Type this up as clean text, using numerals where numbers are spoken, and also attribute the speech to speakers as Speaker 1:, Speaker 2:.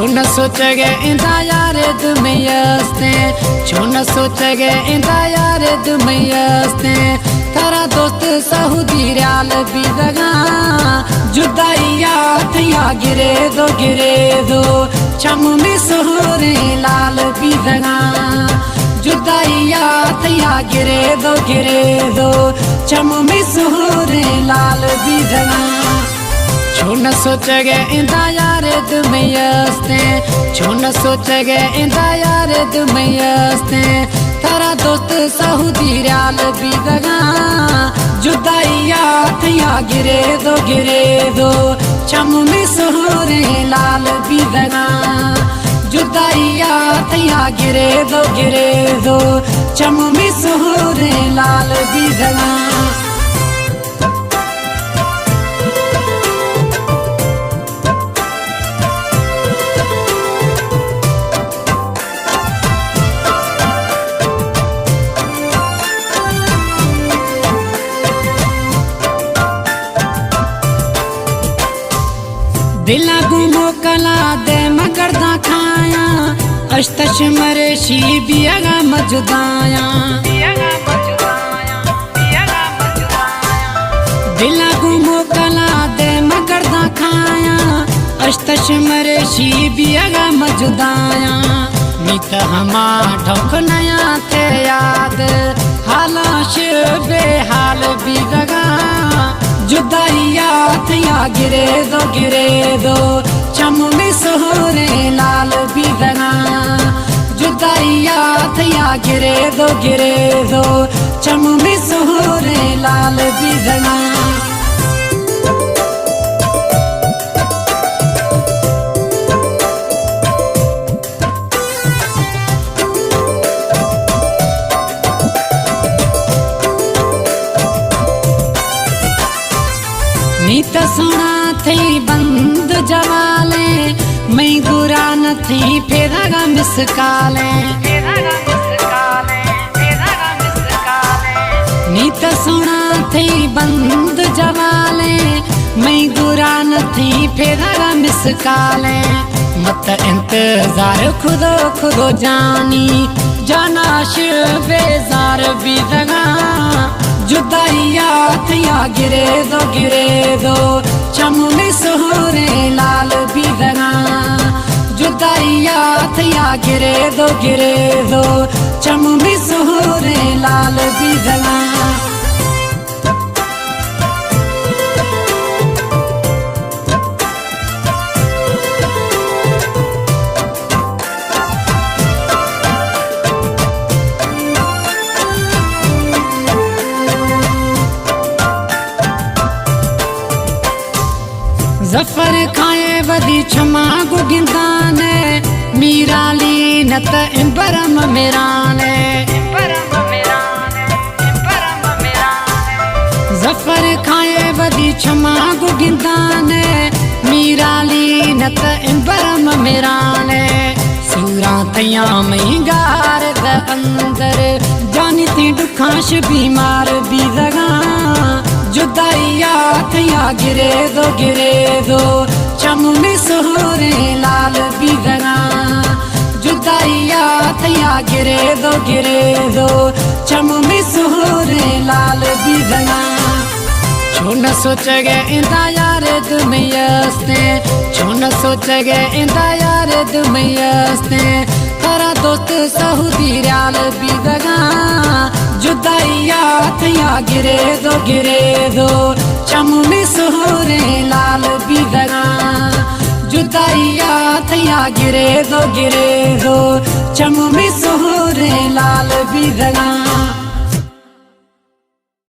Speaker 1: छो न सोचगे इंदा यार दुमयस्ते छो न सोचगे इंदा यार दुमयस्ते तारा दोस्त सऊदी रियाल भी दगा जुदाइया थिया गिरे दो चम में सोहरे लाल भी दगा जुदाइया थिया गिरे दो चम में सोहरे लाल भी दगा छो न सोचगे इंदा यार दुमयस्ते छो न सोचगे इंदा यार दुमयस्ते तारा दोस्त सऊदी रियाल भी दगा जुदाइया थिया गिरे दो चम में सोहरे लाल भी दगा जुदाइया थिया गिरे दो चम में सोहरे लाल भी दगा दिला गुमो कला दे मगरदा खाया अश्तश मरे शी बियागा मजुदाया दिला गुमो कला दे मगरदा खाया अश्तश मरे शी बियागा मजुदाया मित हमा ढोक नया थे याद हालाश बेहाल भी दगा जुदाइया थिया गिरे दो चम में सोहरे लाल भी दगा जुदाइया थिया गिरे दो चम में सोहरे लाल भी दगा नीत सुना थी बंद जवाले मैं गुरा न थी फेरागा मिसकाले नीत सुना थी बंद जवाले मैं गुरा न थी फेरागा मिसकाले मत इंतजार खुदो जानी जानाश बेजार भी दगा जुदाइया थिया गिरे दो चम में सोहरे लाल भी दगा जुदाइया थिया गिरे दो चम में सोहरे लाल भी दगा जफर खाए वदी क्षमा गुगिंदाने मीराली नत इम्बरम मेराने जफर खाए वदी क्षमा गुगिंदाने मीराली नत इम्बरम मेराने सूरा तया में गार द अंदर जानी थी दुखाश बीमार भी दगा जुदाइया थिया गिरे दो चम में सोहरे लाल भी दगा जुदाइया थिया गिरे दो चम में सोहरे लाल भी दगा छो न सोचगे इंदा यार दुमयस्ते छो न सोचगे इंदा यार दुमयस्ते तारा दोस्त सऊदी रियाल भी दगा जुदाइया थिया गिरे दो चम में सोहरे लाल भी दगा जुदाइया थिया गिरे दो चम में सोहरे लाल भी दगा।